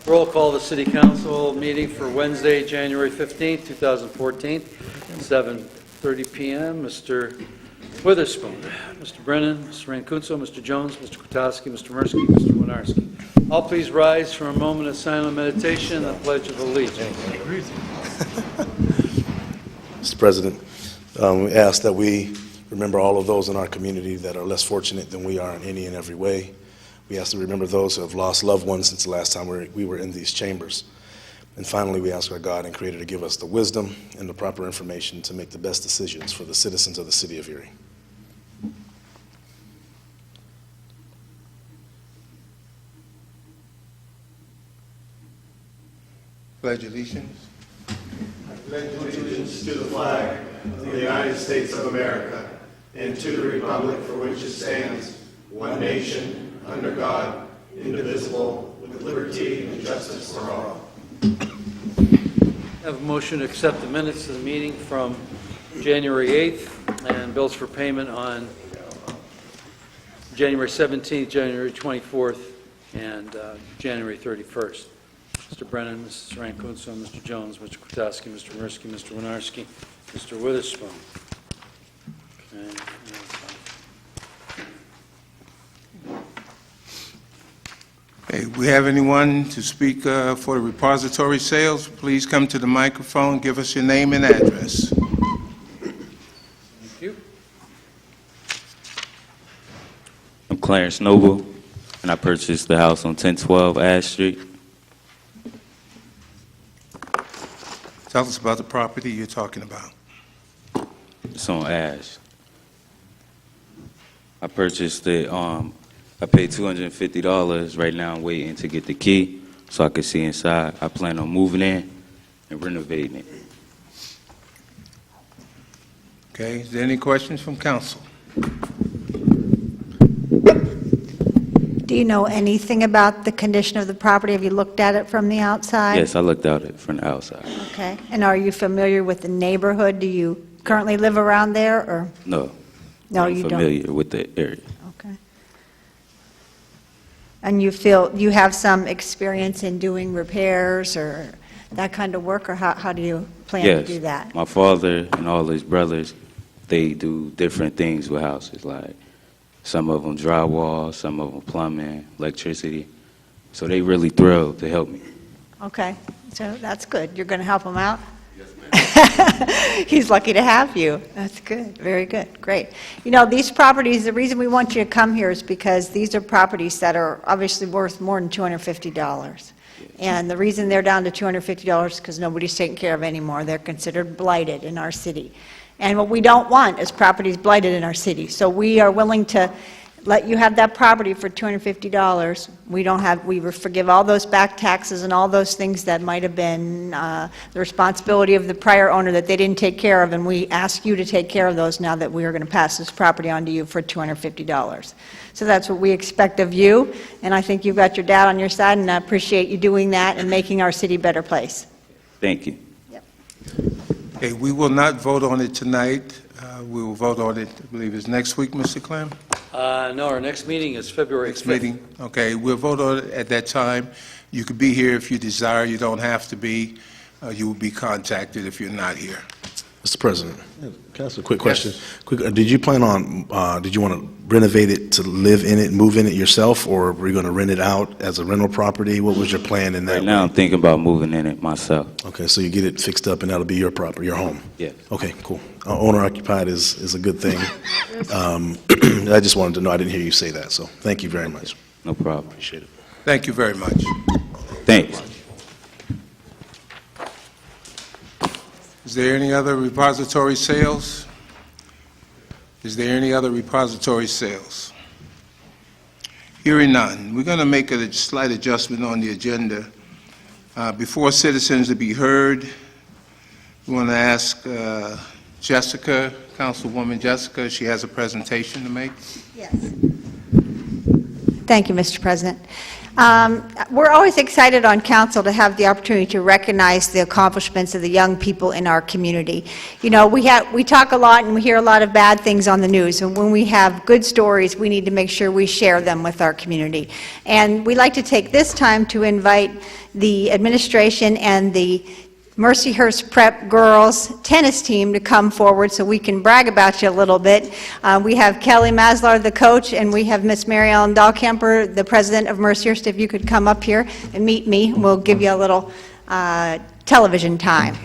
Roll call the City Council meeting for Wednesday, January 15th, 2014, 7:30 p.m. Mr. Witherspoon, Mr. Brennan, Mr. Rancunzo, Mr. Jones, Mr. Kwiatkowski, Mr. Mirsky, Mr. Winarski. All please rise for a moment of silent meditation and the Pledge of Allegiance. Mr. President, we ask that we remember all of those in our community that are less fortunate than we are in any and every way. We ask to remember those who have lost loved ones since the last time we were in these chambers. And finally, we ask our God and Creator to give us the wisdom and the proper information to make the best decisions for the citizens of the city of Erie. Pledge allegiance. I pledge allegiance to the flag of the United States of America and to the republic for which it stands, one nation, under God, indivisible, with liberty and justice for all. Have a motion to accept the minutes of the meeting from January 8th and bills for payment on January 17th, January 24th, and January 31st. Mr. Brennan, Mrs. Rancunzo, Mr. Jones, Mr. Kwiatkowski, Mr. Mirsky, Mr. Winarski, Mr. Witherspoon. Okay. Hey, we have anyone to speak for the repository sales? Please come to the microphone, give us your name and address. Thank you. I'm Clarence Noble, and I purchased the house on 1012 Ash Street. Tell us about the property you're talking about. It's on Ash. I purchased it, I paid $250. Right now I'm waiting to get the key so I can see inside. I plan on moving in and renovating it. Okay, is there any questions from council? Do you know anything about the condition of the property? Have you looked at it from the outside? Yes, I looked at it from the outside. Okay. And are you familiar with the neighborhood? Do you currently live around there, or? No. No, I'm you don't. familiar with the area. Okay. And you feel you have some experience in doing repairs or that kind of work, or how do you plan to do that? My father and all his brothers, they do different things with houses, like some of them drywall, some of them plumbing, electricity. So they really thrilled to help me. Okay. So that's good. You're going to help him out? Yes, ma'am. He's lucky to have you. That's good. Very good. Great. You know, these properties, the reason we want you to come here is because these are properties that are obviously worth more than $250. And the reason they're down to $250 is because nobody's taken care of anymore. They're considered blighted in our city. And what we don't want is properties blighted in our city. So we are willing to let you have that property for $250. We forgive all those back taxes and all those things that might have been the responsibility of the prior owner that they didn't take care of, and we ask you to take care of those now that we are going to pass this property on to you for $250. So that's what we expect of you, and I think you've got your dad on your side, and I appreciate you doing that and making our city a better place. Thank you. Okay, we will not vote on it tonight. We will vote on it, I believe it's next week, Mr. Clem? No, our next meeting is February 5th. Next meeting? Okay, we'll vote on it at that time. You could be here if you desire. You don't have to be. You will be contacted if you're not here. Mr. President, can I ask a quick question? Did you plan on, did you want to renovate it to live in it, move in it yourself, or were you going to rent it out as a rental property? What was your plan in that? Right now I'm thinking about moving in it myself. Okay, so you get it fixed up and that'll be your property, your home? Yes. Okay, cool. Owner occupied is a good thing. I just wanted to know, I didn't hear you say that, so thank you very much. No problem. Appreciate it. Thank you very much. Thanks. Is there any other repository sales? Is there any other repository sales? Hearing none. We're going to make a slight adjustment on the agenda. Before citizens to be heard, we want to ask Jessica, Councilwoman Jessica, she has a presentation to make. Yes. Thank you, Mr. President. We're always excited on council to have the opportunity to recognize the accomplishments of the young people in our community. You know, we talk a lot and we hear a lot of bad things on the news, and when we have good stories, we need to make sure we share them with our community. And we like to take this time to invite the administration and the Mercyhurst Prep girls tennis team to come forward so we can brag about you a little bit. We have Kelly Maslar, the coach, and we have Miss Mary Ellen Dahlkemper, the president of Mercyhurst. If you could come up here and meet me, we'll give you a little television time.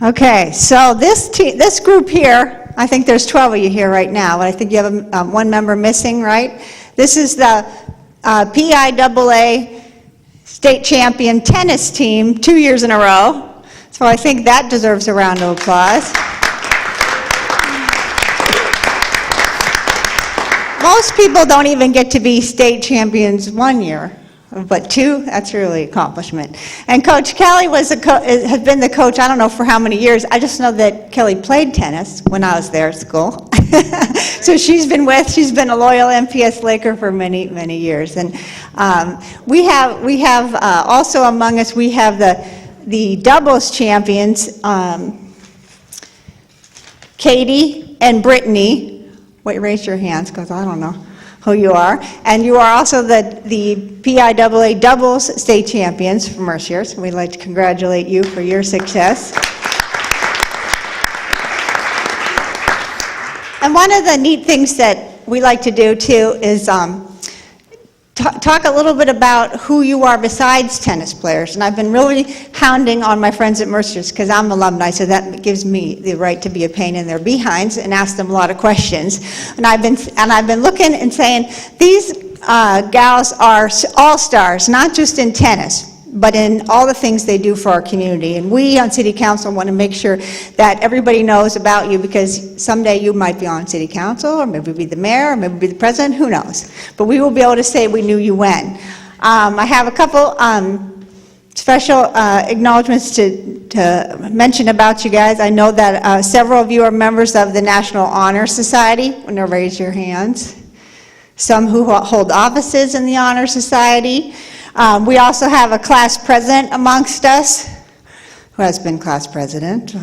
Okay, so this group here, I think there's 12 of you here right now, but I think you have one member missing, right? This is the PIAA state champion tennis team 2 years in a row. So I think that deserves a round of applause. Most people don't even get to be state champions 1 year. But 2, that's really an accomplishment. And Coach Kelly has been the coach, I don't know for how many years. I just know that Kelly played tennis when I was there at school. So she's been a loyal MPS Laker for many, many years. And we have also among us, we have the doubles champions, Katie and Brittany. Wait, raise your hands, because I don't know who you are. And you are also the PIAA doubles state champions for Mercyhurst. We'd like to congratulate you for your success. And one of the neat things that we like to do too is talk a little bit about who you are besides tennis players. And I've been really hounding on my friends at Mercyhurst because I'm alumni, so that gives me the right to be a pain in their behinds and ask them a lot of questions. And I've been looking and saying, these gals are all-stars, not just in tennis, but in all the things they do for our community. And we on City Council want to make sure that everybody knows about you, because someday you might be on City Council, or maybe be the mayor, or maybe be the president, who knows. But we will be able to say we knew you when. I have a couple special acknowledgments to mention about you guys. I know that several of you are members of the National Honor Society. I'm going to raise your hands. Some who hold offices in the Honor Society. We also have a class president amongst us, who has been class president.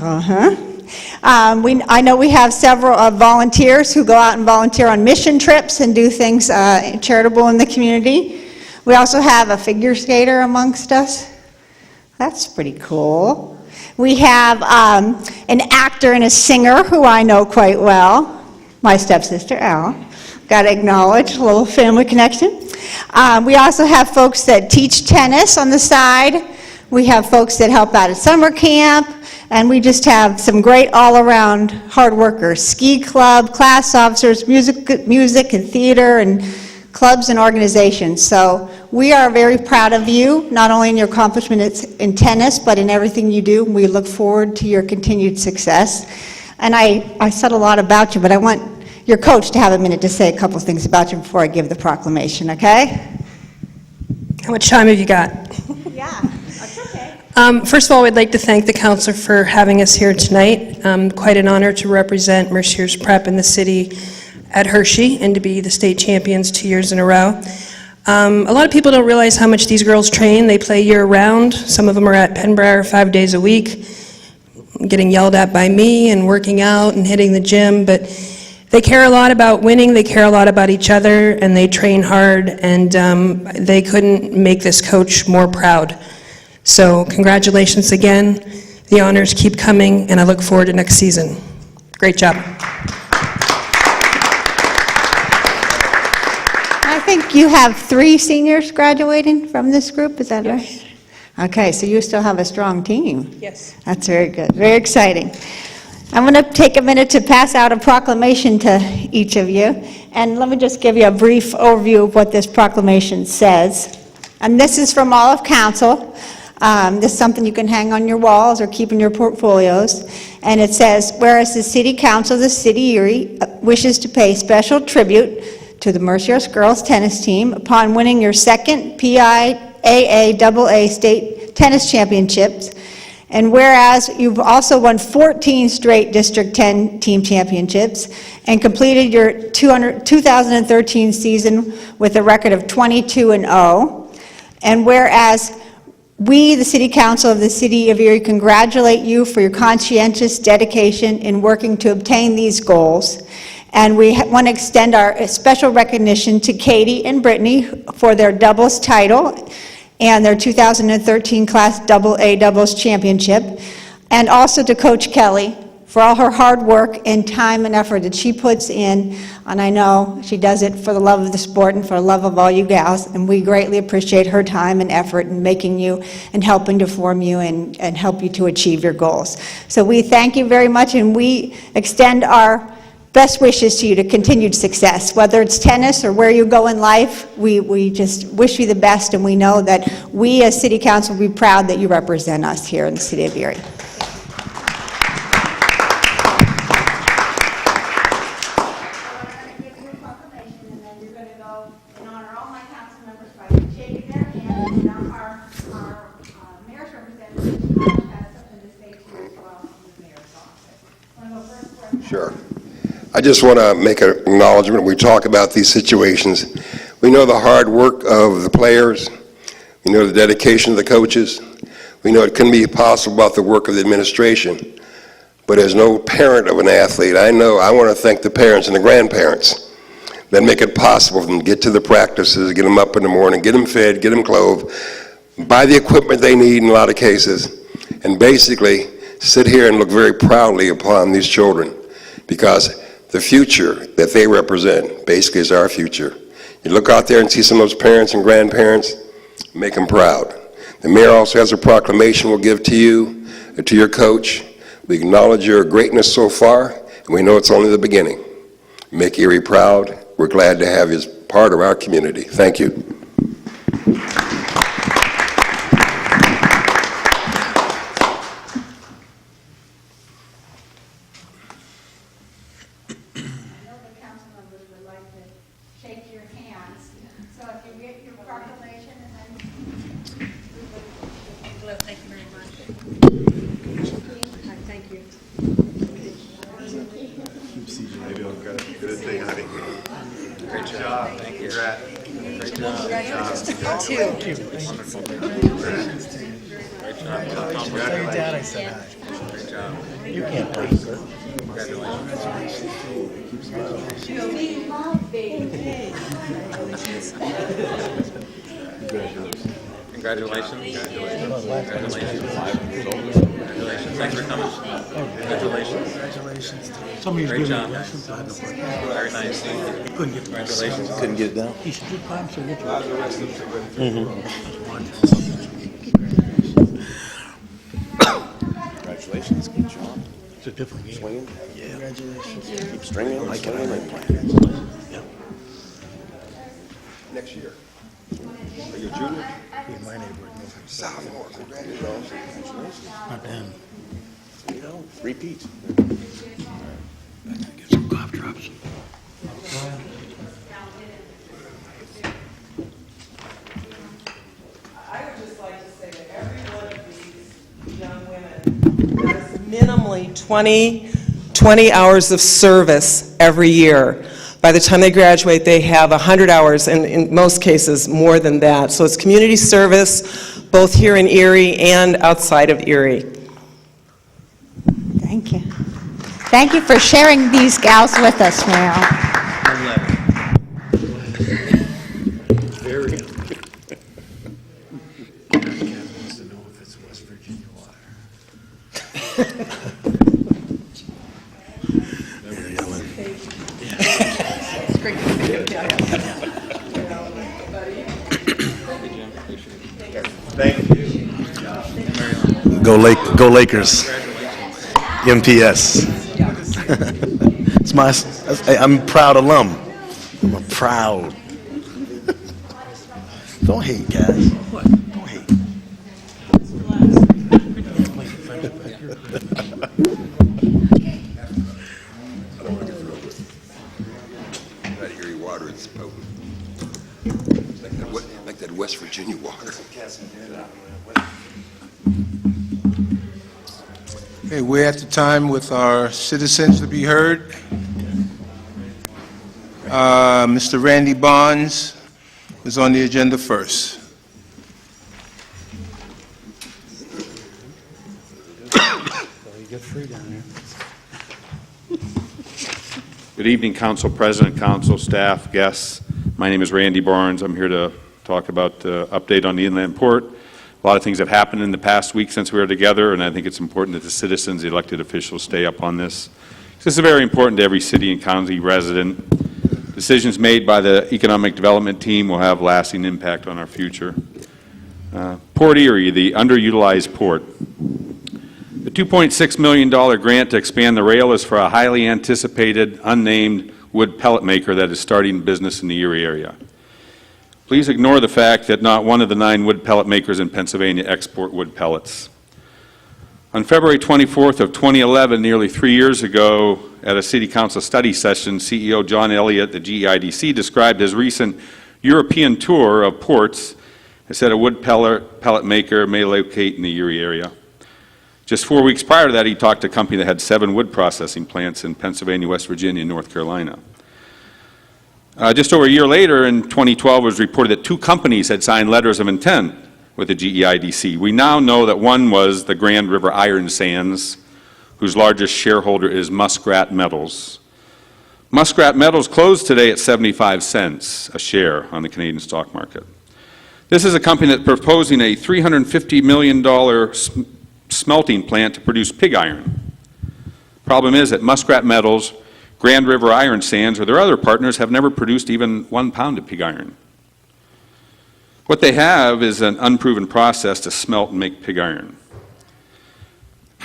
I know we have several volunteers who go out and volunteer on mission trips and do things charitable in the community. We also have a figure skater amongst us. That's pretty cool. We have an actor and a singer who I know quite well, my stepsister, Al. Got to acknowledge a little family connection. We also have folks that teach tennis on the side. We have folks that help out at summer camp. And we just have some great all-around hard workers. Ski club, class officers, music and theater, and clubs and organizations. So we are very proud of you, not only in your accomplishments in tennis, but in everything you do. We look forward to your continued success. And I said a lot about you, but I want your coach to have a minute to say a couple things about you before I give the proclamation, okay? How much time have you got? Yeah, that's okay. First of all, we'd like to thank the council for having us here tonight. Quite an honor to represent Mercyhurst Prep in the city at Hershey and to be the state champions 2 years in a row. A lot of people don't realize how much these girls train. They play year-round. Some of them are at Penbriar 5 days a week, getting yelled at by me and working out and hitting the gym, but they care a lot about winning, they care a lot about each other, and they train hard, and they couldn't make this coach more proud. So congratulations again. The honors keep coming, and I look forward to next season. Great job. I think you have 3 seniors graduating from this group, is that right? Okay, so you still have a strong team. Yes. That's very good, very exciting. I'm going to take a minute to pass out a proclamation to each of you, and let me just give you a brief overview of what this proclamation says. And this is from all of council. This is something you can hang on your walls or keep in your portfolios. And it says, whereas the City Council of the City of Erie wishes to pay special tribute to the Mercyhurst girls tennis team upon winning your second PIAA State Tennis Championships. And whereas you've also won 14 straight District 10 team championships and completed your 2013 season with a record of 22-0. And whereas we, the City Council of the City of Erie, congratulate you for your conscientious dedication in working to obtain these goals. And we want to extend our special recognition to Katie and Brittany for their doubles title and their 2013 Class AA Doubles Championship, and also to Coach Kelly for all her hard work and time and effort that she puts in, and I know she does it for the love of the sport and for the love of all you gals, and we greatly appreciate her time and effort in making you and helping to form you and help you to achieve your goals. So we thank you very much, and we extend our best wishes to you to continued success. Whether it's tennis or where you go in life, we just wish you the best, and we know that we as City Council will be proud that you represent us here in the City of Erie. Sure. I just want to make an acknowledgement. We talk about these situations. We know the hard work of the players. We know the dedication of the coaches. We know it couldn't be possible without the work of the administration. But as no parent of an athlete, I want to thank the parents and the grandparents that make it possible for them to get to the practices, get them up in the morning, get them fed, get them clothed, buy the equipment they need in a lot of cases, and basically sit here and look very proudly upon these children, because the future that they represent basically is our future. You look out there and see some of those parents and grandparents, make them proud. The mayor also has a proclamation we'll give to you, to your coach. We acknowledge your greatness so far, and we know it's only the beginning. Make Erie proud. We're glad to have you as part of our community. Thank you. Great job. Very nice. Congratulations. Couldn't get it down? Congratulations, good job. It's a different game. Swinging? Yeah. Congratulations. Keep stringing, like swinging and playing. Yeah. Next year. Are you a junior? In my neighborhood. Sophomore. Congratulations. Not them. You know, repeat. Get some cough drops. I would just like to say that every one of these young women does minimally 20 hours of service every year. By the time they graduate, they have 100 hours, and in most cases, more than that. So it's community service, both here in Erie and outside of Erie. Thank you. Thank you for sharing these gals with us, Mayor. Very good. Kevin wants to know if it's West Virginia water. They're yelling. It's great to see you. Thank you. Go Lakers. MPS. It's I'm a proud alum. I'm a proud. Don't hate, guys. Don't hate. Right here, your water is potent. Like that West Virginia water. Okay, we're at the time with our citizens to be heard. Mr. Randy Barnes is on the agenda first. Good evening, Council President, Council staff, guests. My name is Randy Barnes. I'm here to talk about the update on the inland port. A lot of things have happened in the past week since we were together, and I think it's important that the citizens, the elected officials, stay up on this. This is very important to every city and county resident. Decisions made by the economic development team will have lasting impact on our future. Port Erie, the underutilized port. The $2.6 million grant to expand the rail is for a highly anticipated, unnamed wood pellet maker that is starting business in the Erie area. Please ignore the fact that not one of the 9 wood pellet makers in Pennsylvania export wood pellets. On February 24th of 2011, nearly 3 years ago, at a City Council study session, CEO John Elliott, the GEIDC, described his recent European tour of ports and said a wood pellet maker may locate in the Erie area. Just 4 weeks prior to that, he talked to a company that had 7 wood processing plants in Pennsylvania, West Virginia, and North Carolina. Just over a year later, in 2012, it was reported that 2 companies had signed letters of intent with the GEIDC. We now know that one was the Grand River Iron Sands, whose largest shareholder is Muskrat Metals. Muskrat Metals closed today at 75 cents a share on the Canadian stock market. This is a company that's proposing a $350 million smelting plant to produce pig iron. Problem is that Muskrat Metals, Grand River Iron Sands, or their other partners have never produced even 1 pound of pig iron. What they have is an unproven process to smelt and make pig iron.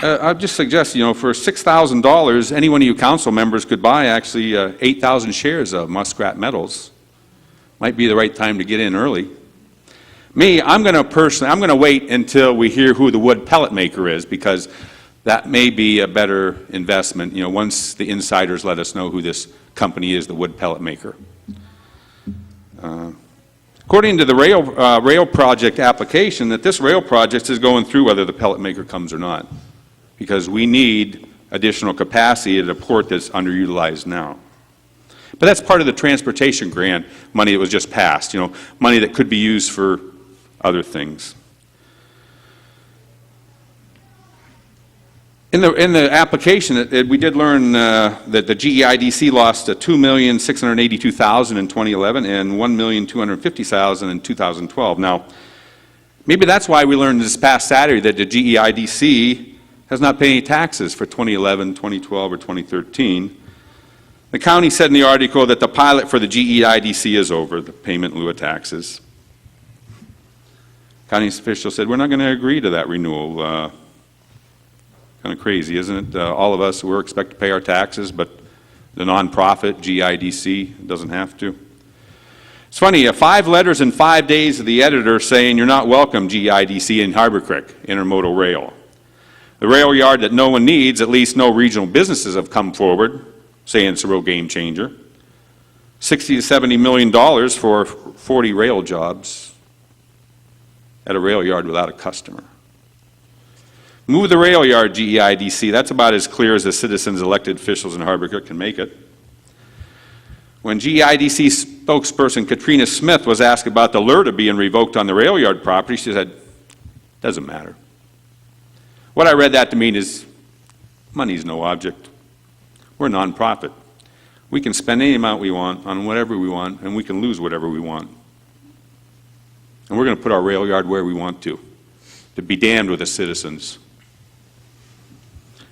I'd just suggest, for $6,000, any one of you council members could buy actually 8,000 shares of Muskrat Metals. Might be the right time to get in early. Me, I'm going to wait until we hear who the wood pellet maker is, because that may be a better investment, once the insiders let us know who this company is, the wood pellet maker. According to the rail project application, that this rail project is going through whether the pellet maker comes or not, because we need additional capacity at a port that's underutilized now. But that's part of the transportation grant money that was just passed, money that could be used for other things. In the application, we did learn that the GEIDC lost $2,682,000 in 2011 and $1,250,000 in 2012. Now, maybe that's why we learned this past Saturday that the GEIDC has not paid any taxes for 2011, 2012, or 2013. The county said in the article that the pilot for the GEIDC is over, the payment in lieu of taxes. County official said, we're not going to agree to that renewal. Kind of crazy, isn't it? All of us, we're expected to pay our taxes, but the nonprofit, GEIDC, doesn't have to. It's funny, 5 letters in 5 days of the editor saying you're not welcome, GEIDC, in Harbor Creek, intermodal rail. The rail yard that no one needs, at least no regional businesses have come forward, saying it's a real game changer. $60 to $70 million for 40 rail jobs at a rail yard without a customer. Move the rail yard, GEIDC. That's about as clear as the citizens, elected officials in Harbor Creek can make it. When GEIDC spokesperson Katrina Smith was asked about the LRTA being revoked on the rail yard property, she said, doesn't matter. What I read that to mean is, money's no object. We're a nonprofit. We can spend any amount we want on whatever we want, and we can lose whatever we want. And we're going to put our rail yard where we want to be damned with the citizens.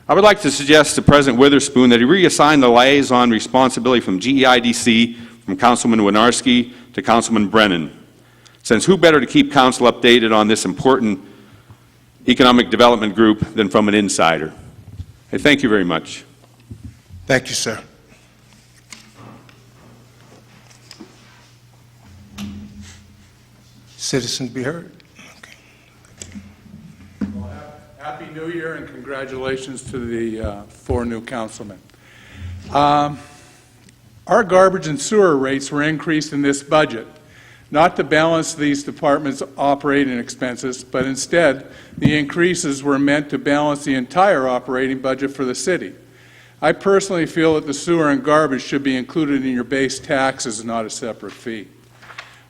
I would like to suggest to President Witherspoon that he reassign the liaison responsibility from GEIDC, from Councilman Winarski to Councilman Brennan, since who better to keep council updated on this important economic development group than from an insider? Hey, thank you very much. Thank you, sir. Citizen be heard. Happy New Year and congratulations to the 4 new councilmen. Our garbage and sewer rates were increased in this budget, not to balance these departments' operating expenses, but instead the increases were meant to balance the entire operating budget for the city. I personally feel that the sewer and garbage should be included in your base taxes and not a separate fee.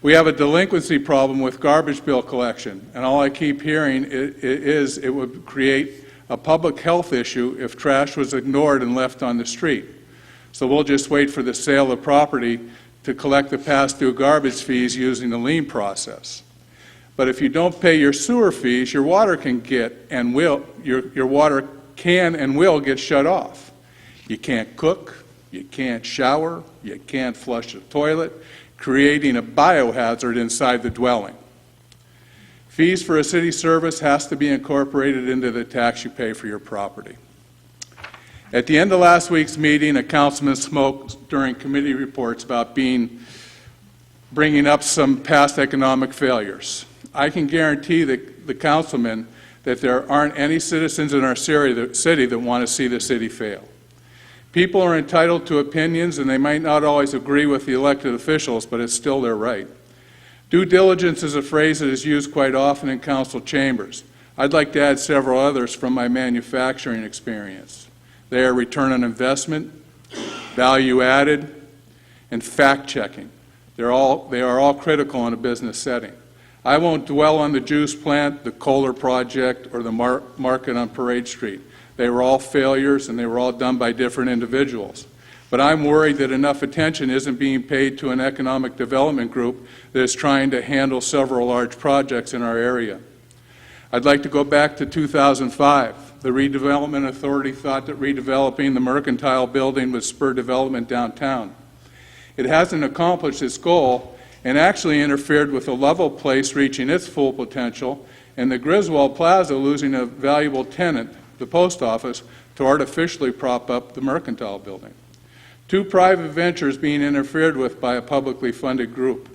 We have a delinquency problem with garbage bill collection, and all I keep hearing is it would create a public health issue if trash was ignored and left on the street. So we'll just wait for the sale of property to collect the past due garbage fees using the lien process. But if you don't pay your sewer fees, your water can get and will your water can and will get shut off. You can't cook, you can't shower, you can't flush the toilet, creating a biohazard inside the dwelling. Fees for a city service has to be incorporated into the tax you pay for your property. At the end of last week's meeting, a councilman spoke during committee reports about bringing up some past economic failures. I can guarantee the councilman that there aren't any citizens in our city that want to see the city fail. People are entitled to opinions, and they might not always agree with the elected officials, but it's still their right. Due diligence is a phrase that is used quite often in council chambers. I'd like to add several others from my manufacturing experience. They are return on investment, value added, and fact-checking. They are all critical in a business setting. I won't dwell on the juice plant, the Kohler project, or the market on Parade Street. They were all failures, and they were all done by different individuals. But I'm worried that enough attention isn't being paid to an economic development group that is trying to handle several large projects in our area. I'd like to go back to 2005. The Redevelopment Authority thought that redeveloping the Mercantile Building would spur development downtown. It hasn't accomplished its goal and actually interfered with the Lovell Place reaching its full potential and the Griswold Plaza losing a valuable tenant, the post office, to artificially prop up the Mercantile Building. 2 private ventures being interfered with by a publicly funded group.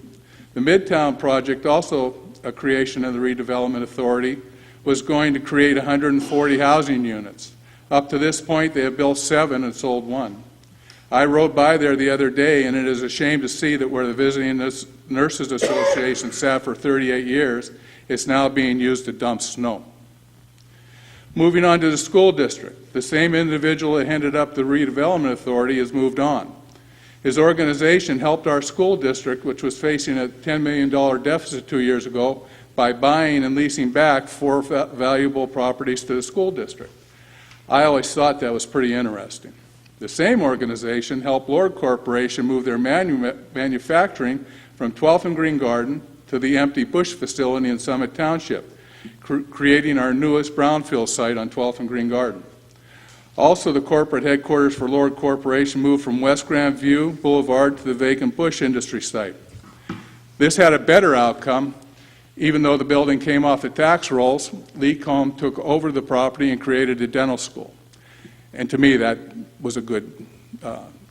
The Midtown project, also a creation of the Redevelopment Authority, was going to create 140 housing units. Up to this point, they have built 7 and sold 1. I rode by there the other day, and it is a shame to see that where the Visiting Nurses Association sat for 38 years, it's now being used to dump snow. Moving on to the school district, the same individual that headed up the Redevelopment Authority has moved on. His organization helped our school district, which was facing a $10 million deficit 2 years ago, by buying and leasing back 4 valuable properties to the school district. I always thought that was pretty interesting. The same organization helped Lord Corporation move their manufacturing from 12th and Green Garden to the empty Bush facility in Summit Township, creating our newest brownfield site on 12th and Green Garden. Also, the corporate headquarters for Lord Corporation moved from West Grand View Boulevard to the vacant Bush Industry site. This had a better outcome. Even though the building came off the tax rolls, Lee Combs took over the property and created a dental school. And to me, that was a good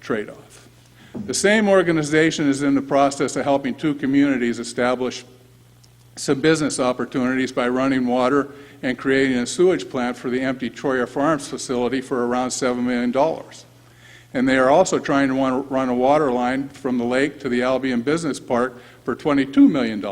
trade-off. The same organization is in the process of helping 2 communities establish some business opportunities by running water and creating a sewage plant for the empty Troyer Farms facility for around $7 million. And they are also trying to run a water line from the lake to the Albion Business Park for $22 million.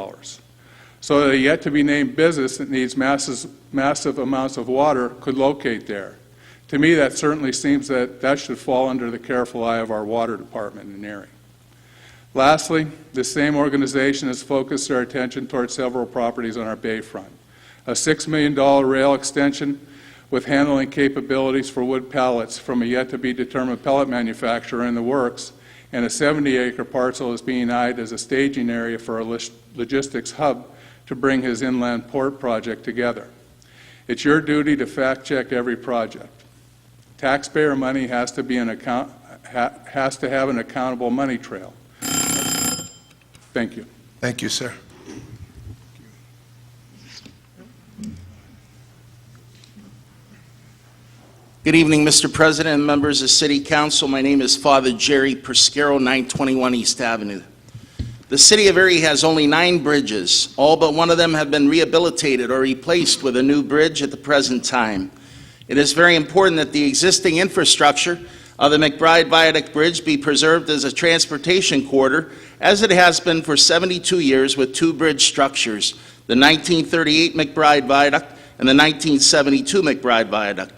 So that a yet-to-be-named business that needs massive amounts of water could locate there. To me, that certainly seems that should fall under the careful eye of our water department in Erie. Lastly, the same organization has focused their attention towards several properties on our bayfront. A $6 million rail extension with handling capabilities for wood pallets from a yet-to-be-determined pellet manufacturer in the works, and a 70-acre parcel is being eyed as a staging area for a logistics hub to bring his inland port project together. It's your duty to fact-check every project. Taxpayer money has to have an accountable money trail. Thank you. Thank you, sir. Good evening, Mr. President and members of City Council. My name is Father Jerry Perscaro, 921 East Avenue. The City of Erie has only 9 bridges. All but one of them have been rehabilitated or replaced with a new bridge at the present time. It is very important that the existing infrastructure of the McBride Viaduct Bridge be preserved as a transportation corridor, as it has been for 72 years with 2 bridge structures, the 1938 McBride Viaduct and the 1972 McBride Viaduct.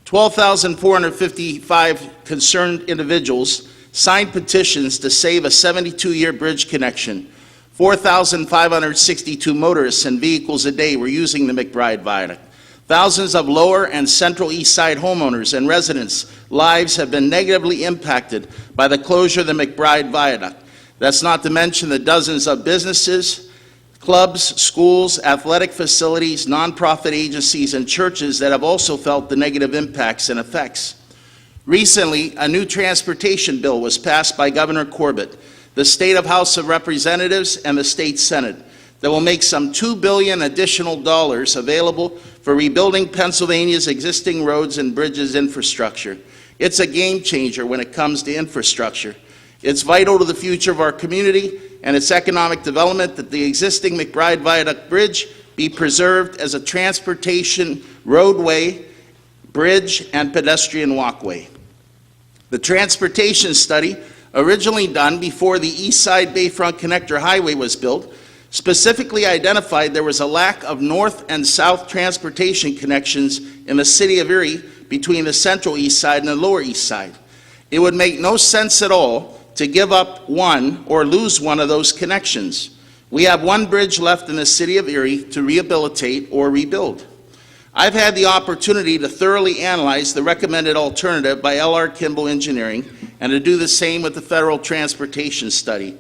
12,455 concerned individuals signed petitions to save a 72-year bridge connection. 4,562 motorists and vehicles a day were using the McBride Viaduct. Thousands of lower and central east side homeowners and residents' lives have been negatively impacted by the closure of the McBride Viaduct. That's not to mention the dozens of businesses, clubs, schools, athletic facilities, nonprofit agencies, and churches that have also felt the negative impacts and effects. Recently, a new transportation bill was passed by Governor Corbett, the State House of Representatives, and the State Senate that will make some $2 billion additional dollars available for rebuilding Pennsylvania's existing roads and bridges infrastructure. It's a game changer when it comes to infrastructure. It's vital to the future of our community and its economic development that the existing McBride Viaduct Bridge be preserved as a transportation roadway, bridge, and pedestrian walkway. The transportation study, originally done before the East Side Bayfront Connector Highway was built, specifically identified there was a lack of north and south transportation connections in the City of Erie between the Central East Side and the Lower East Side. It would make no sense at all to give up one or lose one of those connections. We have one bridge left in the City of Erie to rehabilitate or rebuild. I've had the opportunity to thoroughly analyze the recommended alternative by L.R. Kimball Engineering and to do the same with the Federal Transportation Study.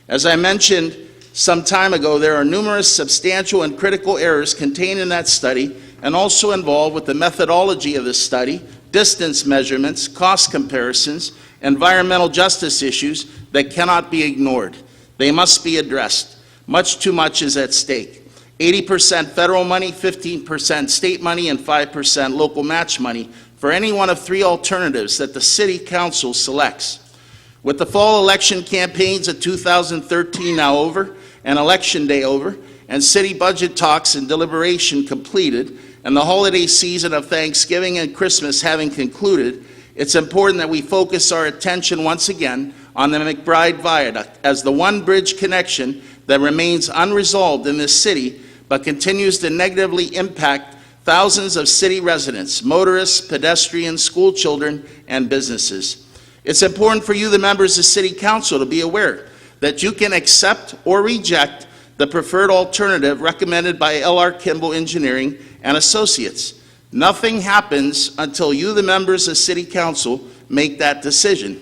As I mentioned some time ago, there are numerous substantial and critical errors contained in that study and also involved with the methodology of the study, distance measurements, cost comparisons, environmental justice issues that cannot be ignored. They must be addressed. Much too much is at stake. 80% federal money, 15% state money, and 5% local match money for any one of 3 alternatives that the City Council selects. With the fall election campaigns of 2013 now over, and Election Day over, and city budget talks and deliberation completed, and the holiday season of Thanksgiving and Christmas having concluded, it's important that we focus our attention once again on the McBride Viaduct as the one bridge connection that remains unresolved in this city but continues to negatively impact thousands of city residents, motorists, pedestrians, school children, and businesses. It's important for you, the members of City Council, to be aware that you can accept or reject the preferred alternative recommended by L.R. Kimball Engineering and Associates. Nothing happens until you, the members of City Council, make that decision.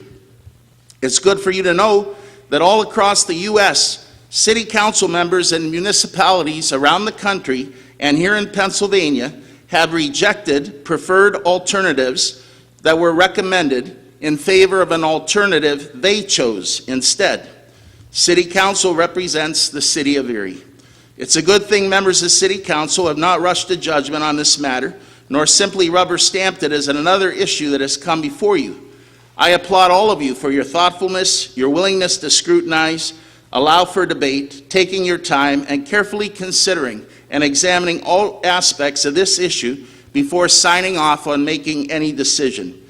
It's good for you to know that all across the U.S., City Council members and municipalities around the country and here in Pennsylvania have rejected preferred alternatives that were recommended in favor of an alternative they chose instead. City Council represents the City of Erie. It's a good thing members of City Council have not rushed to judgment on this matter, nor simply rubber-stamped it as another issue that has come before you. I applaud all of you for your thoughtfulness, your willingness to scrutinize, allow for debate, taking your time, and carefully considering and examining all aspects of this issue before signing off on making any decision.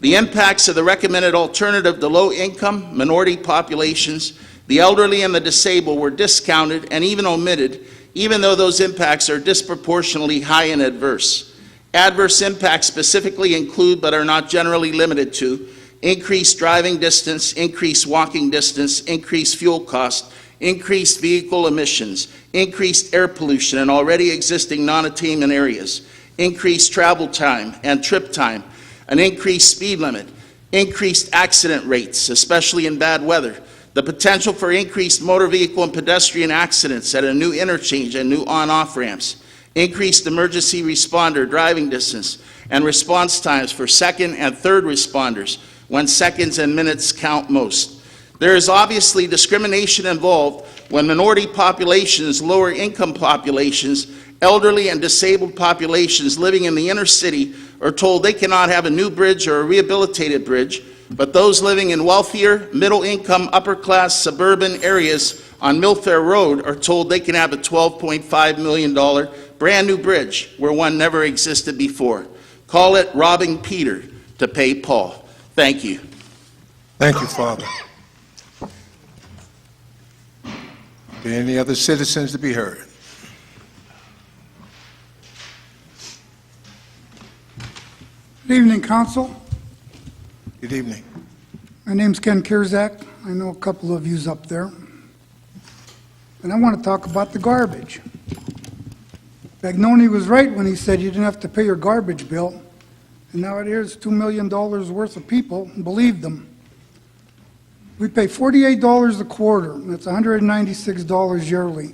The impacts of the recommended alternative to low-income, minority populations, the elderly, and the disabled were discounted and even omitted, even though those impacts are disproportionately high and adverse. Adverse impacts specifically include, but are not generally limited to, increased driving distance, increased walking distance, increased fuel cost, increased vehicle emissions, increased air pollution in already existing non-attainment areas, increased travel time and trip time, an increased speed limit, increased accident rates, especially in bad weather, the potential for increased motor vehicle and pedestrian accidents at a new interchange and new on-off ramps, increased emergency responder driving distance and response times for second and third responders when seconds and minutes count most. There is obviously discrimination involved when minority populations, lower income populations, elderly and disabled populations living in the inner city are told they cannot have a new bridge or a rehabilitated bridge, but those living in wealthier, middle-income, upper-class suburban areas on Millfair Road are told they can have a $12.5 million brand-new bridge where one never existed before. Call it robbing Peter to pay Paul. Thank you. Thank you, Father. Are there any other citizens to be heard? Good evening, Council. Good evening. My name's Ken Kierzak. I know a couple of yous up there. And I want to talk about the garbage. Bagnoni was right when he said you didn't have to pay your garbage bill. And now here's $2 million worth of people believed them. We pay $48 a quarter. That's $196 yearly.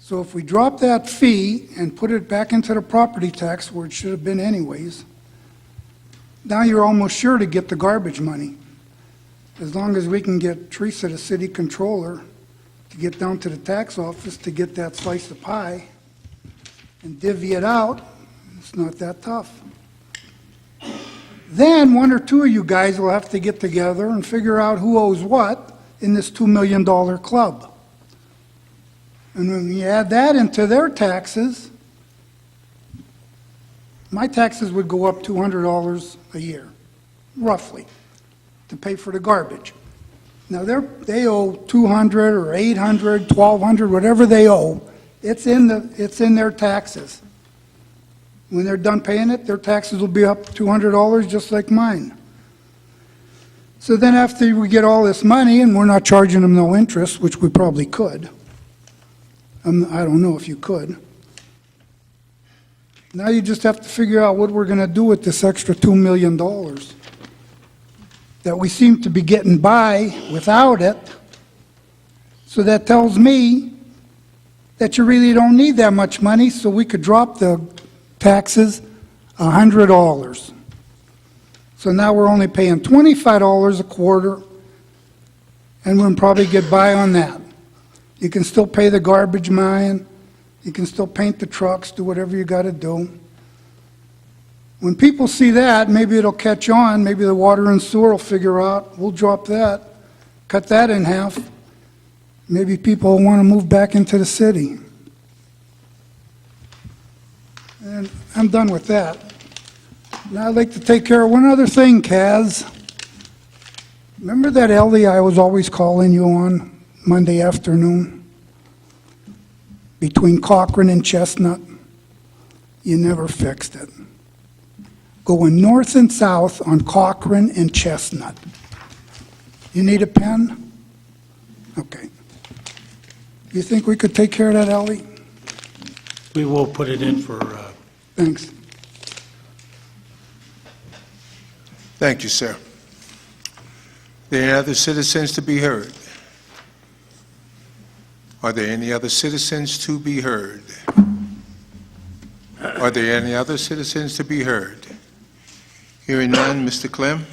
So if we drop that fee and put it back into the property tax where it should have been anyways, now you're almost sure to get the garbage money. As long as we can get Teresa, the city controller, to get down to the tax office to get that slice of pie and divvy it out, it's not that tough. Then one or two of you guys will have to get together and figure out who owes what in this $2 million club. And when you add that into their taxes, my taxes would go up $200 a year, roughly, to pay for the garbage. Now, they owe $200 or $800, $1,200, whatever they owe. It's in their taxes. When they're done paying it, their taxes will be up $200 just like mine. So then after we get all this money, and we're not charging them no interest, which we probably could. I don't know if you could. Now you just have to figure out what we're going to do with this extra $2 million that we seem to be getting by without it. So that tells me that you really don't need that much money, so we could drop the taxes $100. So now we're only paying $25 a quarter, and we'll probably get by on that. You can still pay the garbage man, you can still paint the trucks, do whatever you got to do. When people see that, maybe it'll catch on, maybe the water and sewer will figure out, we'll drop that, cut that in half. Maybe people will want to move back into the city. And I'm done with that. Now I'd like to take care of one other thing, Kaz. Remember that Ellie I was always calling you on Monday afternoon? Between Cochrane and Chestnut? You never fixed it. Going north and south on Cochrane and Chestnut. You need a pen? Okay. You think we could take care of that, Ellie? We will put it in for, Thanks. Thank you, sir. Are there any other citizens to be heard? Are there any other citizens to be heard? Are there any other citizens to be heard? Hearing none, Mr. Clem?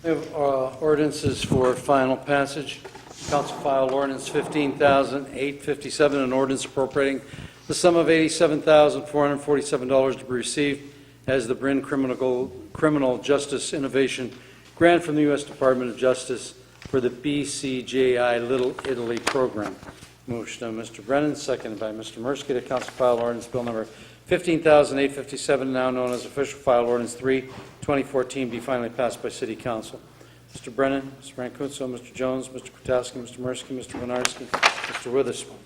We have ordinances for final passage. Council file ordinance 15,857, an ordinance appropriating the sum of $87,447 to be received as the Bryn Criminal Justice Innovation Grant from the U.S. Department of Justice for the BCJI Little Italy program. Motion by Mr. Brennan, seconded by Mr. Mursky, to council file ordinance bill number 15,857, now known as official file ordinance 3, 2014, be finally passed by City Council. Mr. Brennan, Mr. Rancunzo, Mr. Jones, Mr. Kwiatkowski, Mr. Mursky, Mr. Winarski, Mr. Witherspoon.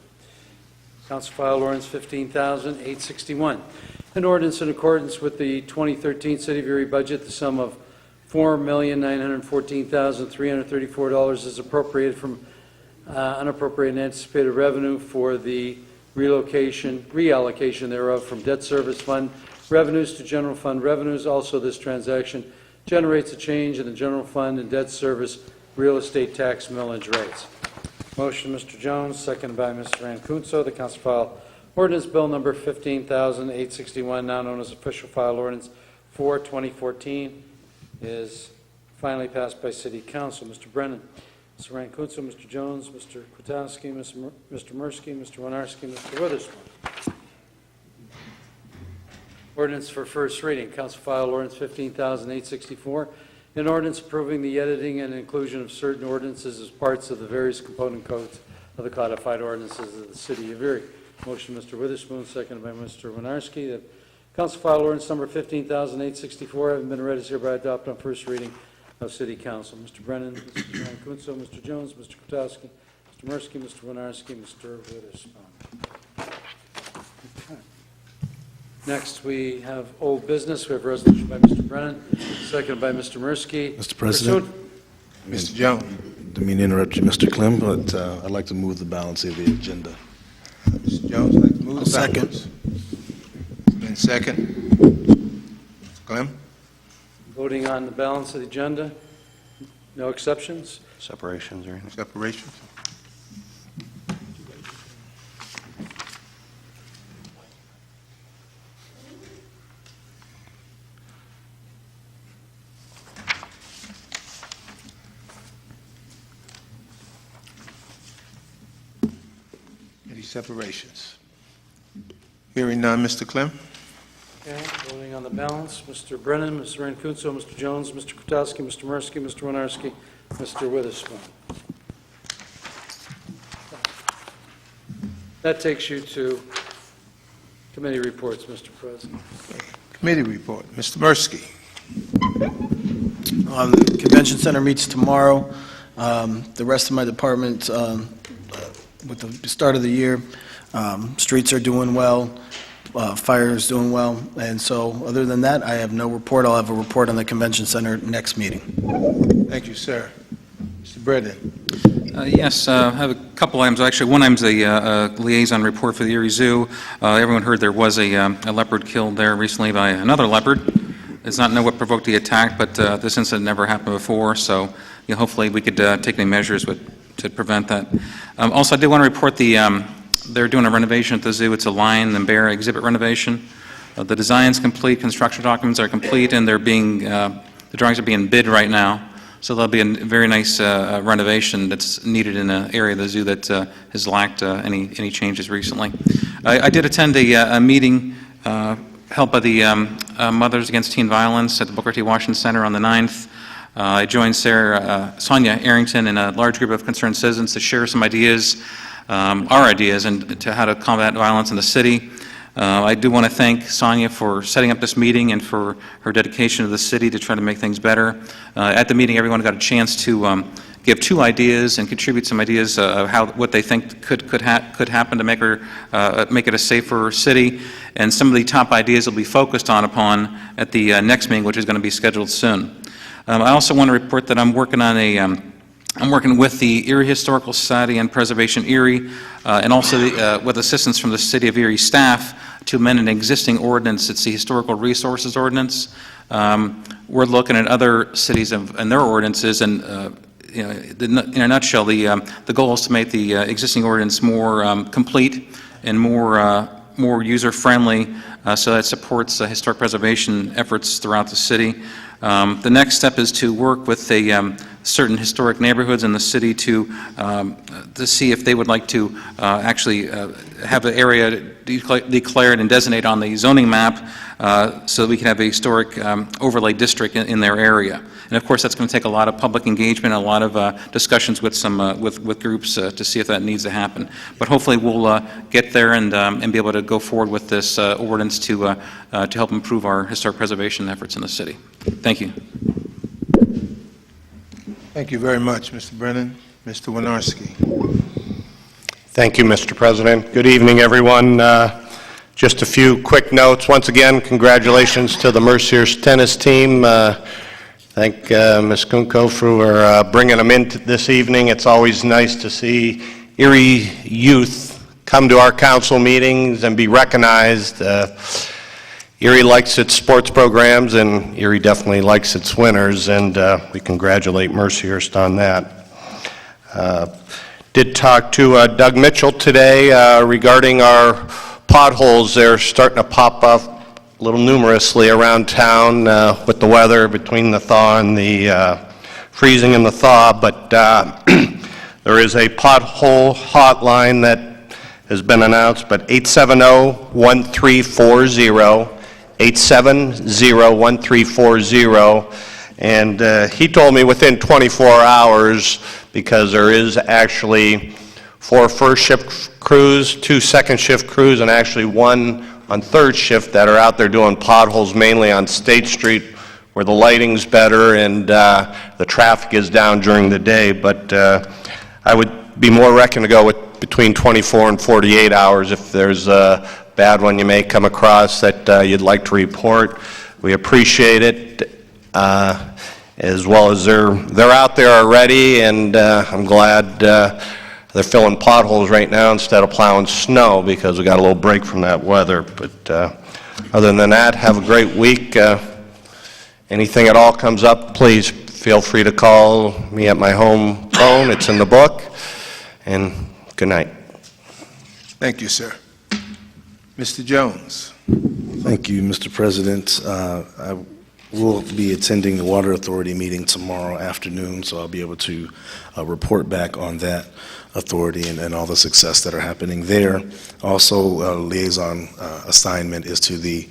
Council file ordinance 15,861. An ordinance in accordance with the 2013 City of Erie budget, the sum of $4,914,334 is appropriated from unappropriated and anticipated revenue for the reallocation thereof from debt service fund revenues to general fund revenues. Also, this transaction generates a change in the general fund and debt service real estate tax millage rates. Motion, Mr. Jones, seconded by Mr. Rancunzo. The council file ordinance bill number 15,861, now known as official file ordinance 4, 2014, is finally passed by City Council. Mr. Brennan, Mr. Rancunzo, Mr. Jones, Mr. Kwiatkowski, Mr. Mursky, Mr. Winarski, Mr. Witherspoon. Ordinance for first reading, Council File Ordinance 15,864, an ordinance approving the editing and inclusion of certain ordinances as parts of the various component codes of the codified ordinances of the City of Erie. Motion, Mr. Witherspoon, seconded by Mr. Winarski, that Council File Ordinance number 15,864 having been read is hereby adopted on first reading of City Council. Mr. Brennan, Mr. Mancuso, Mr. Jones, Mr. Kwiatkowski, Mr. Mursky, Mr. Winarski, Mr. Witherspoon. Okay. Next, we have old business. We have a resolution by Mr. Brennan, seconded by Mr. Mursky. Mr. President? Mr. Jones. Didn't mean to interrupt you, Mr. Clem, but I'd like to move the balance of the agenda. Mr. Jones, I'd like to move the balance. Been second. Mr. Clem? Voting on the balance of the agenda. No exceptions? Separations or anything? Separations? Any separations? Hearing none, Mr. Clem? Okay, voting on the balance, Mr. Brennan, Mr. Mancuso, Mr. Jones, Mr. Kwiatkowski, Mr. Mursky, Mr. Winarski, Mr. Witherspoon. That takes you to committee reports, Mr. President. Committee report. Mr. Mursky. The Convention Center meets tomorrow. The rest of my department, with the start of the year, streets are doing well, fire is doing well, and so other than that, I have no report. I'll have a report on the Convention Center next meeting. Thank you, sir. Mr. Brennan. Yes, I have a couple items. Actually, one item's a liaison report for the Erie Zoo. Everyone heard there was a leopard killed there recently by another leopard. Does not know what provoked the attack, but this incident never happened before, so hopefully we could take any measures to prevent that. Also, I did want to report they're doing a renovation at the zoo. It's a lion and bear exhibit renovation. The design's complete, construction documents are complete, and the drawings are being bid right now. So there'll be a very nice renovation that's needed in an area of the zoo that has lacked any changes recently. I did attend a meeting held by the Mothers Against Teen Violence at the Booker T. Washington Center on the 9th. I joined Sonia Arrington and a large group of concerned citizens to share some ideas, our ideas, and to how to combat violence in the city. I do want to thank Sonia for setting up this meeting and for her dedication to the city to try to make things better. At the meeting, everyone got a chance to give two ideas and contribute some ideas of what they think could happen to make it a safer city. And some of the top ideas will be focused upon at the next meeting, which is going to be scheduled soon. I also want to report that I'm working with the Erie Historical Society and Preservation Erie, and also with assistance from the City of Erie staff to amend an existing ordinance. It's the Historical Resources Ordinance. We're looking at other cities and their ordinances, and in a nutshell, the goal is to make the existing ordinance more complete and more user-friendly, so that supports historic preservation efforts throughout the city. The next step is to work with certain historic neighborhoods in the city to see if they would like to actually have an area declared and designated on the zoning map so that we can have a historic overlay district in their area. And of course, that's going to take a lot of public engagement, a lot of discussions with with groups to see if that needs to happen. But hopefully, we'll get there and be able to go forward with this ordinance to help improve our historic preservation efforts in the city. Thank you. Thank you very much, Mr. Brennan. Mr. Winarski. Thank you, Mr. President. Good evening, everyone. Just a few quick notes. Once again, congratulations to the Merciers tennis team. Thank Ms. Kunko for bringing them in this evening. It's always nice to see Erie youth come to our council meetings and be recognized. Erie likes its sports programs, and Erie definitely likes its winners, and we congratulate Mercyhurst on that. Did talk to Doug Mitchell today regarding our potholes. They're starting to pop up a little numerously around town with the weather between the thaw and the freezing and the thaw, but there is a pothole hotline that has been announced, but 870-1340, 870-1340, and he told me within 24 hours, because there is actually 4 first-shift crews, 2 second-shift crews, and actually 1 on third shift that are out there doing potholes, mainly on State Street, where the lighting's better and the traffic is down during the day. But I would be more reckoned to go with between 24 and 48 hours if there's a bad one you may come across that you'd like to report. We appreciate it, as well as they're out there already, and I'm glad they're filling potholes right now instead of plowing snow, because we got a little break from that weather. But other than that, have a great week. Anything at all comes up, please feel free to call me at my home phone. It's in the book. And good night. Thank you, sir. Mr. Jones. Thank you, Mr. President. I will be attending the Water Authority meeting tomorrow afternoon, so I'll be able to report back on that authority and all the success that are happening there. Also, liaison assignment is to the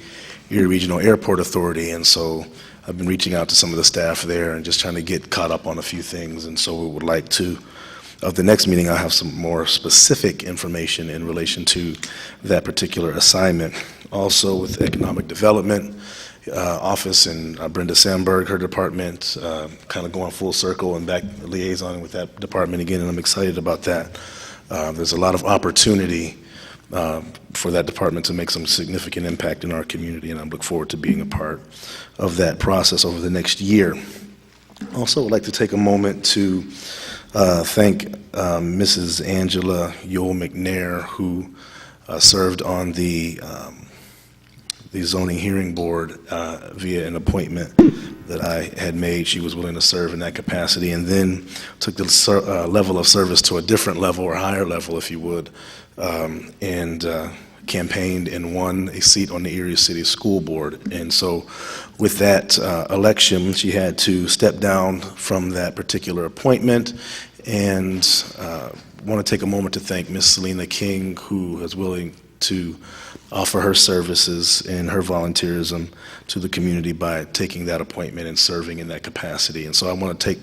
Erie Regional Airport Authority, and so I've been reaching out to some of the staff there and just trying to get caught up on a few things, and so we would like to, of the next meeting, I'll have some more specific information in relation to that particular assignment. Also, with Economic Development Office and Brenda Sandberg, her department, kind of going full circle and back liaison with that department again, and I'm excited about that. There's a lot of opportunity for that department to make some significant impact in our community, and I look forward to being a part of that process over the next year. Also, I'd like to take a moment to thank Mrs. Angela Yule McNair, who served on the zoning hearing board via an appointment that I had made. She was willing to serve in that capacity, and then took the level of service to a different level, or higher level, if you would, and campaigned and won a seat on the Erie City School Board. And so with that election, she had to step down from that particular appointment, and want to take a moment to thank Ms. Selena King, who is willing to offer her services and her volunteerism to the community by taking that appointment and serving in that capacity. And so I want to take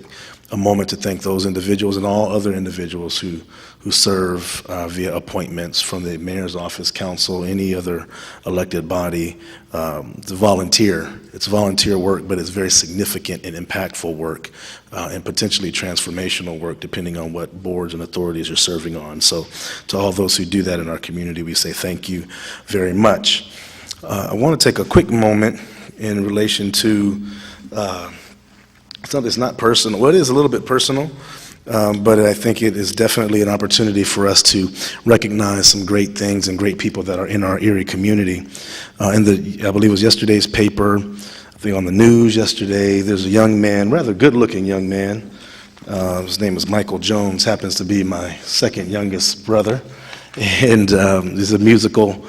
a moment to thank those individuals and all other individuals who serve via appointments from the mayor's office, council, any other elected body, to volunteer. It's volunteer work, but it's very significant and impactful work, and potentially transformational work, depending on what boards and authorities you're serving on. So to all those who do that in our community, we say thank you very much. I want to take a quick moment in relation to something that's not personal. Well, it is a little bit personal, but I think it is definitely an opportunity for us to recognize some great things and great people that are in our Erie community. I believe it was yesterday's paper, I think on the news yesterday, there's a young man, rather good-looking young man. His name is Michael Jones, happens to be my second youngest brother, and he's a musical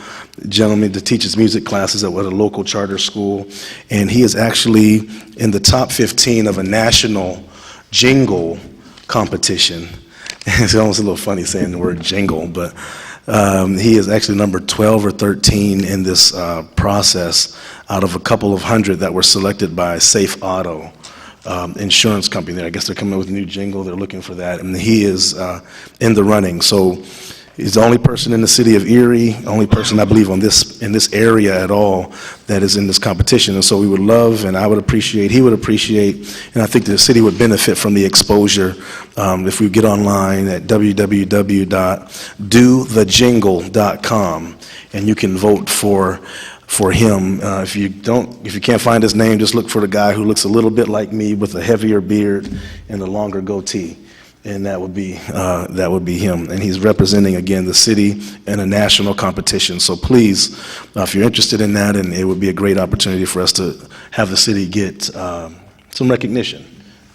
gentleman that teaches music classes at a local charter school, and he is actually in the top 15 of a national jingle competition. It's almost a little funny saying the word jingle, but he is actually number 12 or 13 in this process out of a couple of hundred that were selected by Safe Auto insurance company there. I guess they're coming up with a new jingle, they're looking for that, and he is in the running. So he's the only person in the city of Erie, only person I believe in this area at all that is in this competition. And so we would love, and I would appreciate, he would appreciate, and I think the city would benefit from the exposure if we get online at www.dothejingle.com, and you can vote for him. If you can't find his name, just look for the guy who looks a little bit like me with a heavier beard and a longer goatee. And that would be him. And he's representing, again, the city in a national competition. So please, if you're interested in that, and it would be a great opportunity for us to have the city get some recognition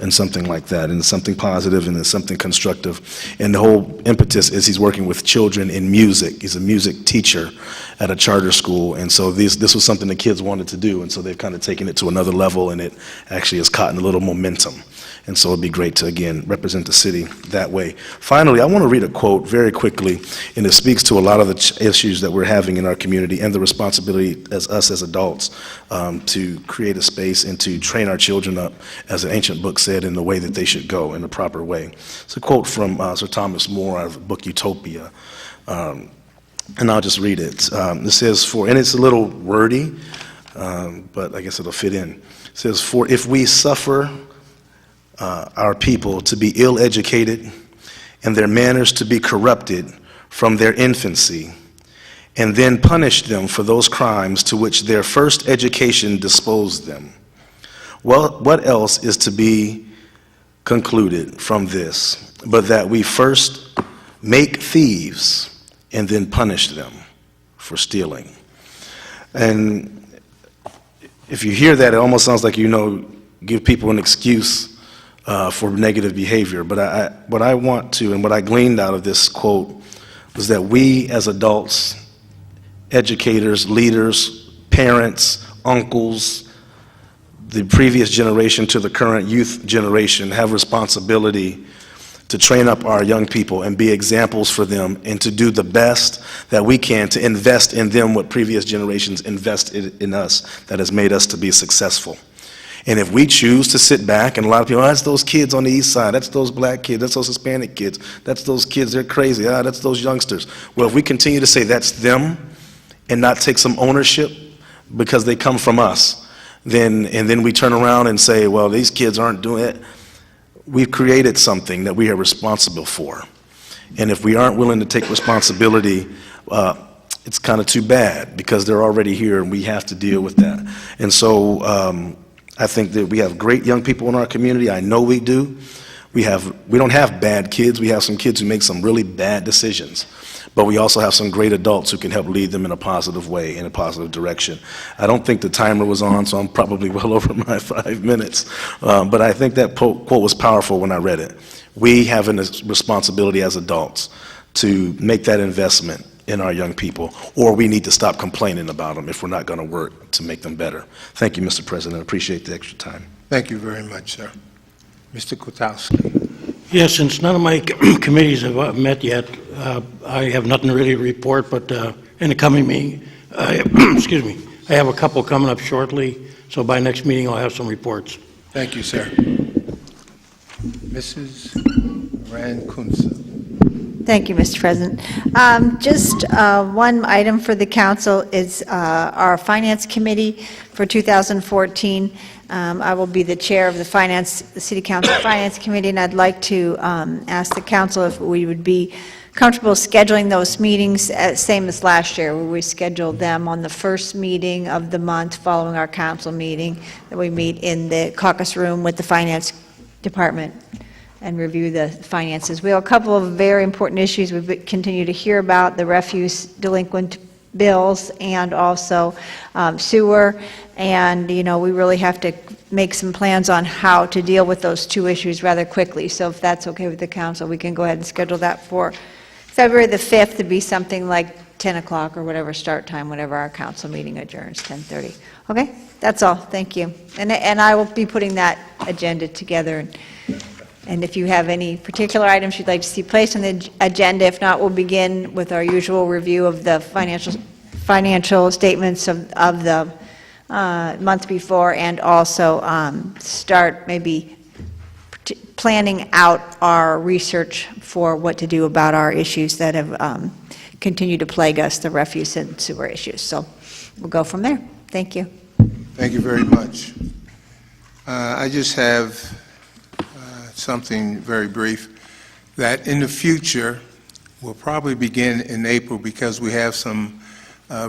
and something like that, and something positive and something constructive. And the whole impetus is he's working with children in music. He's a music teacher at a charter school, and so this was something the kids wanted to do, and so they've kind of taken it to another level, and it actually has caught a little momentum. And so it'd be great to, again, represent the city that way. Finally, I want to read a quote very quickly, and it speaks to a lot of the issues that we're having in our community and the responsibility as us as adults to create a space and to train our children up, as an ancient book said, in the way that they should go, in the proper way. It's a quote from Sir Thomas More out of the book Utopia. And I'll just read it. It says, and it's a little wordy, but I guess it'll fit in. It says, "For if we suffer our people to be ill-educated and their manners to be corrupted from their infancy, and then punish them for those crimes to which their first education disposed them, well, what else is to be concluded from this, but that we first make thieves and then punish them for stealing?" And if you hear that, it almost sounds like, give people an excuse for negative behavior. But what I want to, and what I gleaned out of this quote, was that we as adults, educators, leaders, parents, uncles, the previous generation to the current youth generation, have responsibility to train up our young people and be examples for them, and to do the best that we can to invest in them what previous generations invested in us, that has made us to be successful. And if we choose to sit back, and a lot of people, that's those kids on the east side, that's those black kids, that's those Hispanic kids, that's those kids, they're crazy, that's those youngsters. Well, if we continue to say that's them and not take some ownership because they come from us, then we turn around and say, well, these kids aren't doing it. We've created something that we are responsible for. And if we aren't willing to take responsibility, it's kind of too bad, because they're already here and we have to deal with that. And so I think that we have great young people in our community. I know we do. We don't have bad kids. We have some kids who make some really bad decisions. But we also have some great adults who can help lead them in a positive way, in a positive direction. I don't think the timer was on, so I'm probably well over my 5 minutes. But I think that quote was powerful when I read it. We have a responsibility as adults to make that investment in our young people, or we need to stop complaining about them if we're not going to work to make them better. Thank you, Mr. President. I appreciate the extra time. Thank you very much, sir. Mr. Kwiatkowski. Yes, since none of my committees have met yet, I have nothing really to report, but in the coming meeting, excuse me, I have a couple coming up shortly, so by next meeting I'll have some reports. Thank you, sir. Mrs. Rankunsa. Thank you, Mr. President. Just one item for the council is our Finance Committee for 2014. I will be the chair of the City Council Finance Committee, and I'd like to ask the council if we would be comfortable scheduling those meetings, same as last year, where we scheduled them on the first meeting of the month following our council meeting, that we meet in the caucus room with the Finance Department and review the finances. We have a couple of very important issues we continue to hear about: the refuse delinquent bills and also sewer. And, we really have to make some plans on how to deal with those two issues rather quickly. So if that's okay with the council, we can go ahead and schedule that for February the 5th to be something like 10 o'clock or whatever start time, whenever our council meeting adjourns, 10:30. Okay? That's all. Thank you. And I will be putting that agenda together. And if you have any particular items you'd like to see placed on the agenda, if not, we'll begin with our usual review of the financial statements of the month before, and also start maybe planning out our research for what to do about our issues that have continued to plague us, the refuse and sewer issues. So we'll go from there. Thank you. Thank you very much. I just have something very brief, that in the future, we'll probably begin in April, because we have some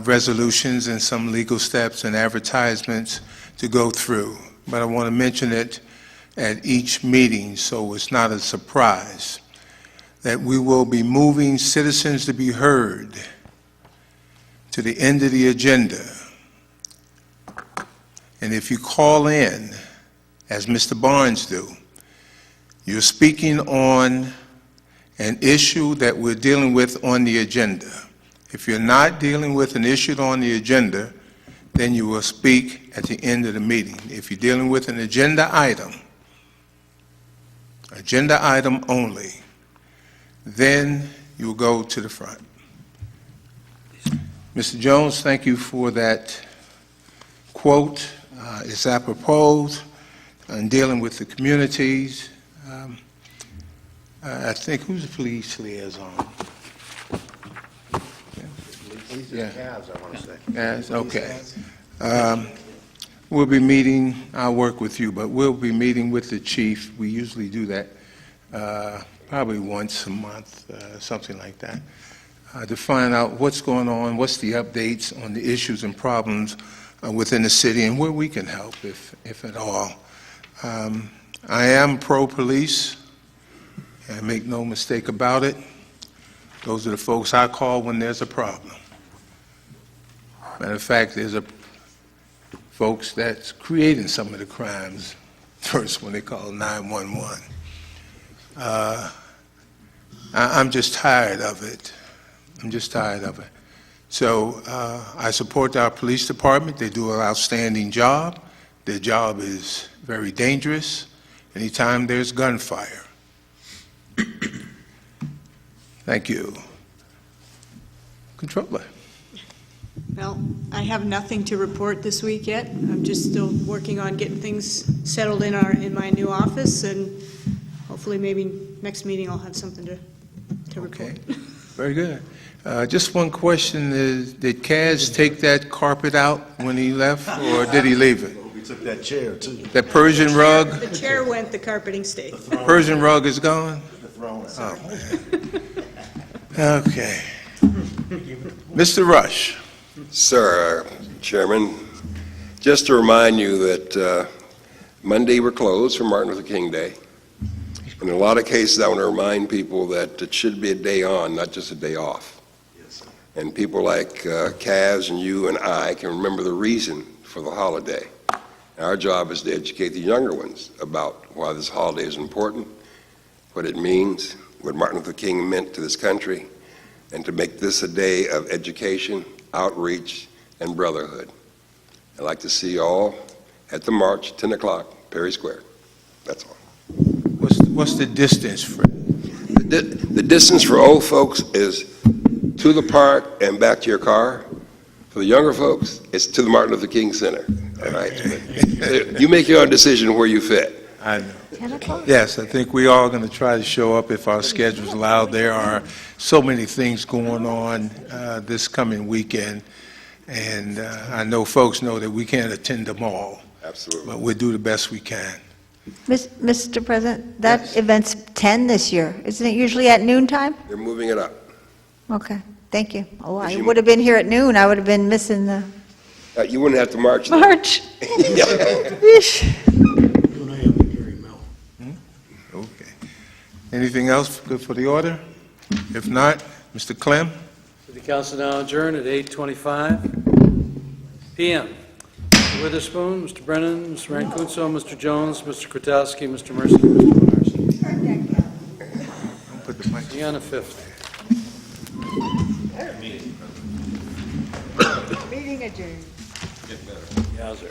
resolutions and some legal steps and advertisements to go through. But I want to mention it at each meeting so it's not a surprise, that we will be moving citizens to be heard to the end of the agenda. And if you call in, as Mr. Barnes do, you're speaking on an issue that we're dealing with on the agenda. If you're not dealing with an issue on the agenda, then you will speak at the end of the meeting. If you're dealing with an agenda item, agenda item only. Then you'll go to the front. Mr. Jones, thank you for that quote. It's apropos in dealing with the communities. I think, who's the police liaison? Yeah. Yes, okay. We'll be meeting, I'll work with you, but we'll be meeting with the chief. We usually do that probably once a month, something like that, to find out what's going on, what's the updates on the issues and problems within the city and where we can help, if at all. I am pro-police, and make no mistake about it. Those are the folks I call when there's a problem. Matter of fact, there's folks that's creating some of the crimes first when they call 911. I'm just tired of it. I'm just tired of it. So I support our police department. They do an outstanding job. Their job is very dangerous anytime there's gunfire. Thank you. Controller. Well, I have nothing to report this week yet. I'm just still working on getting things settled in my new office, and hopefully maybe next meeting I'll have something to report. Okay. Very good. Just one question is, did Kaz take that carpet out when he left, or did he leave it? We took that chair, too. That Persian rug? The chair went, the carpeting stayed. Persian rug is gone? The throne. Oh, man. Okay. Mr. Rush. Sir, Chairman, just to remind you that Monday we're closed for Martin Luther King Day. In a lot of cases, I want to remind people that it should be a day on, not just a day off. Yes. And people like Kaz and you and I can remember the reason for the holiday. Our job is to educate the younger ones about why this holiday is important, what it means, what Martin Luther King meant to this country, and to make this a day of education, outreach, and brotherhood. I'd like to see you all at the march, 10 o'clock, Perry Square. That's all. What's the distance for The distance for old folks is to the park and back to your car. For the younger folks, it's to the Martin Luther King Center. All right? You make your own decision where you fit. I know. Yes, I think we all going to try to show up if our schedules allow. There are so many things going on this coming weekend, and I know folks know that we can't attend them all. Absolutely. Uh, But we'll do the best we can. Mr. President, that event's 10 this year. Isn't it usually at noon time? They're moving it up. Okay, thank you. Oh, I would have been here at noon. I would have been missing the You wouldn't have to march. then. march. Yeesh. Okay. Anything else good for the order? If not, Mr. Clem? City Council now adjourned at 8:25 p.m. Mr. Witherspoon, Mr. Brennan, Mr. Rancunzo, Mr. Jones, Mr. Kwiatkowski, Mr. Mercer, Mr. Myers. See you on the 5th. Meeting adjourned. Yowzer.